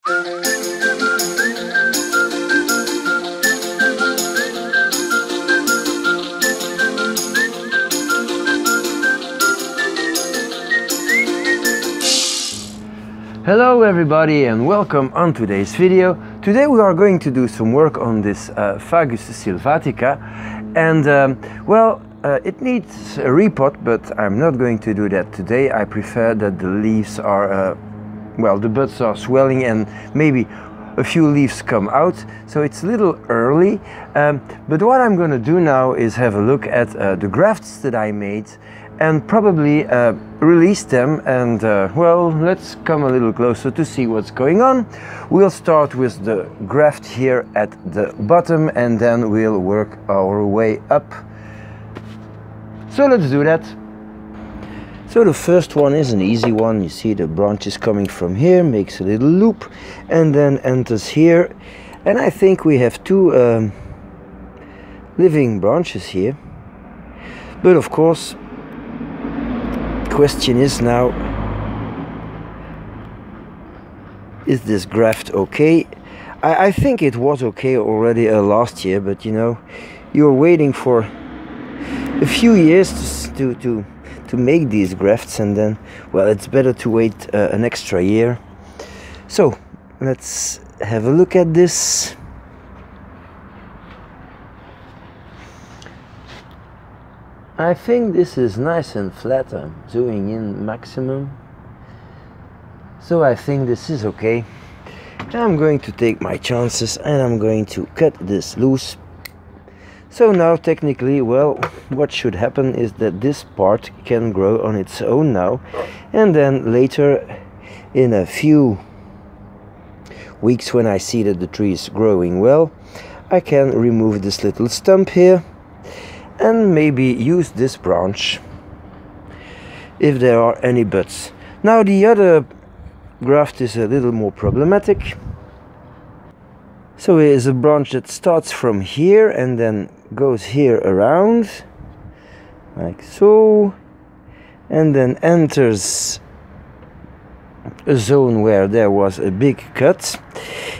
Hello everybody and welcome on today's video. Today we are going to do some work on this Fagus Sylvatica, and it needs a repot, but I'm not going to do that today. I prefer that the leaves are, the buds are swelling and maybe a few leaves come out, so it's a little early. But what I'm going to do now is have a look at the grafts that I made and probably release them, and let's come a little closer to see what's going on. We'll start with the graft here at the bottom and then we'll work our way up. So let's do that. So the first one is an easy one. You see the branches coming from here, makes a little loop and then enters here, and I think we have two living branches here. But of course, question is now, is this graft okay? I think it was okay already last year, but you know, you're waiting for a few years to make these grafts, and then, well, it's better to wait an extra year. So let's have a look at this. I think this is nice and flat. I'm zooming in maximum. So I think this is okay. I'm going to take my chances and I'm going to cut this loose. So now technically, well, what should happen is that this part can grow on its own now, and then later in a few weeks, when I see that the tree is growing well, I can remove this little stump here and maybe use this branch if there are any buds. Now the other graft is a little more problematic. So here is a branch that starts from here and then goes here around, like so, and then enters a zone where there was a big cut,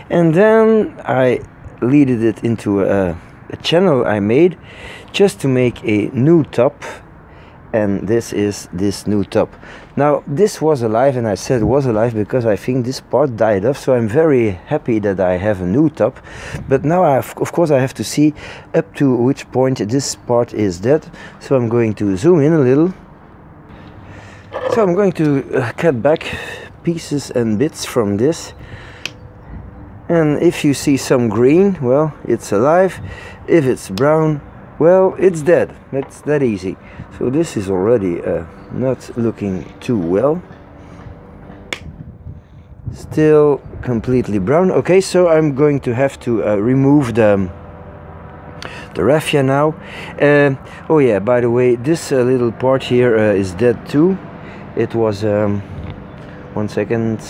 and then I leaded it into a channel I made just to make a new top, and this is this new top. Now this was alive, and I said it was alive because I think this part died off, so I'm very happy that I have a new top. But now of course I have to see up to which point this part is dead, so I'm going to zoom in a little. So I'm going to cut back pieces and bits from this, and if you see some green, well, it's alive. If it's brown, well, it's dead. It's that easy. So this is already not looking too well. Still completely brown. Okay, so I'm going to have to remove the raffia now. Oh yeah, by the way, this little part here is dead too. It was 1 second.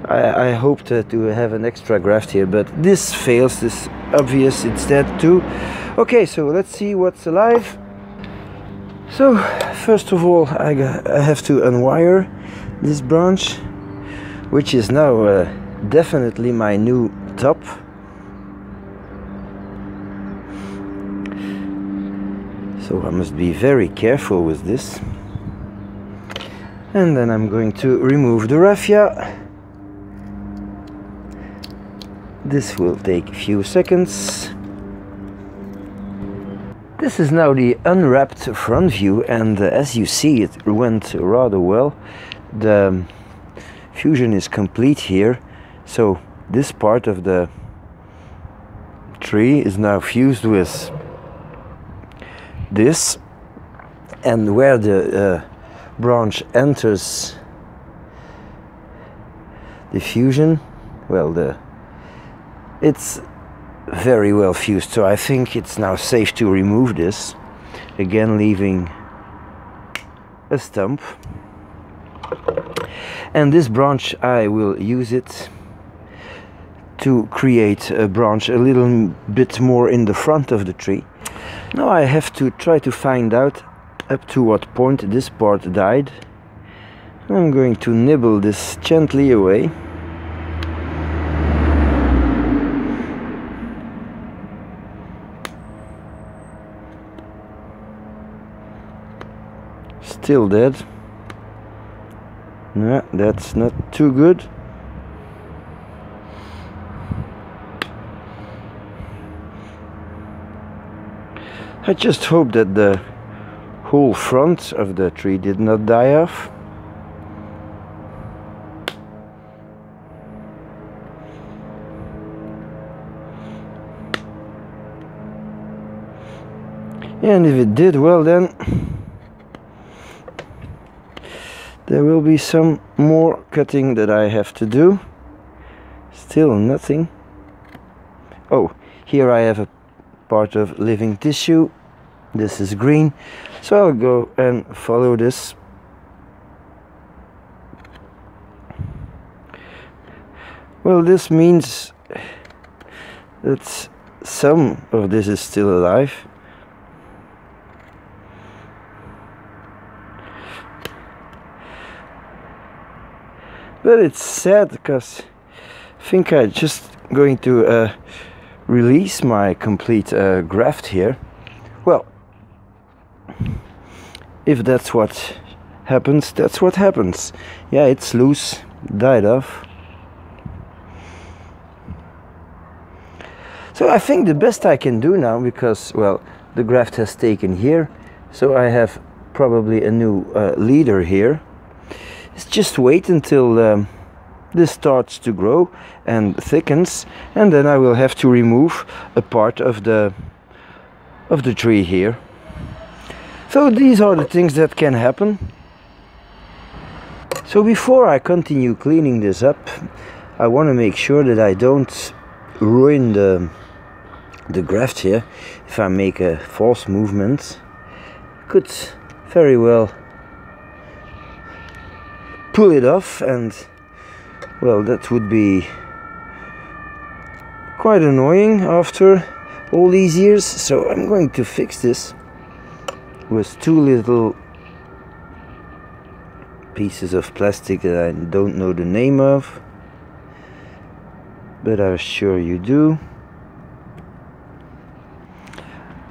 I hoped to have an extra graft here, but this fails. This obvious, it's dead too. Okay, so let's see what's alive. So first of all, I have to unwire this branch, which is now definitely my new top. So I must be very careful with this. And then I'm going to remove the raffia. This will take a few seconds. This is now the unwrapped front view, and as you see, it went rather well. The fusion is complete here, so this part of the tree is now fused with this, and where the branch enters the fusion, well, it's very well fused, so I think it's now safe to remove this, again leaving a stump. And this branch, I will use it to create a branch a little bit more in the front of the tree. Now I have to try to find out up to what point this part died. I'm going to nibble this gently away. still dead. No, that's not too good. I just hope that the whole front of the tree did not die off. And if it did, well then there will be some more cutting that I have to do. Still nothing. Oh, here I have a part of living tissue. This is green, so I'll go and follow this. Well, this means that some of this is still alive. But it's sad because I think I'm just going to release my complete graft here. Well, if that's what happens, that's what happens. Yeah, it's loose, died off. So I think the best I can do now, because, well, the graft has taken here, so I have probably a new leader here, is just wait until this starts to grow and thickens, and then I will have to remove a part of the tree here. So these are the things that can happen. So before I continue cleaning this up, I want to make sure that I don't ruin the graft here. If I make a false movement, I could very well pull it off, and well, that would be quite annoying after all these years. So I'm going to fix this with two little pieces of plastic that I don't know the name of, but I'm sure you do.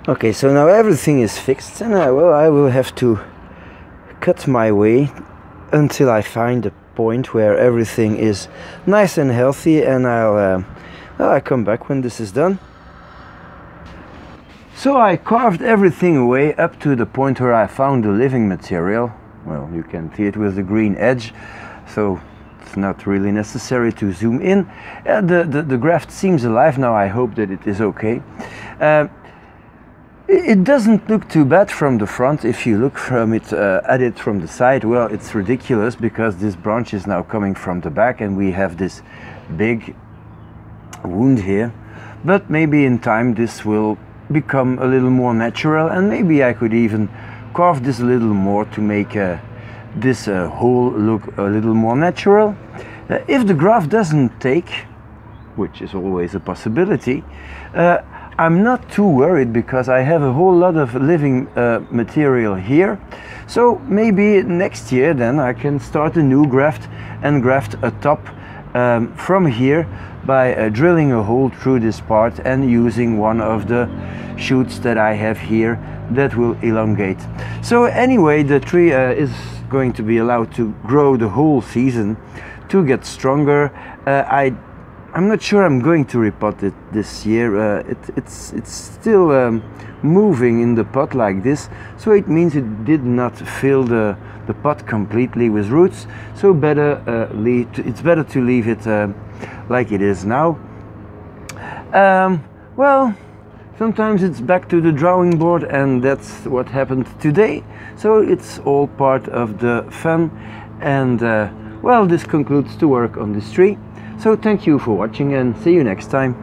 Okay, so now everything is fixed, and I will have to cut my way until I find a point where everything is nice and healthy, and I'll come back when this is done. So I carved everything away up to the point where I found the living material. Well, you can see it with the green edge, so it's not really necessary to zoom in. The graft seems alive now. I hope that it is okay. It doesn't look too bad from the front. If you look at it from the side, well, it's ridiculous because this branch is now coming from the back and we have this big wound here. But maybe in time this will become a little more natural, and maybe I could even carve this a little more to make this hole look a little more natural. If the graft doesn't take, which is always a possibility, I'm not too worried because I have a whole lot of living material here. So maybe next year then I can start a new graft and graft a top from here by drilling a hole through this part and using one of the shoots that I have here that will elongate. So anyway, the tree is going to be allowed to grow the whole season to get stronger. I'm not sure I'm going to repot it this year. It's still moving in the pot like this, so it means it did not fill the pot completely with roots. So it's better to leave it like it is now. Well, sometimes it's back to the drawing board, and that's what happened today. So it's all part of the fun, and well, this concludes the work on this tree. So thank you for watching and see you next time.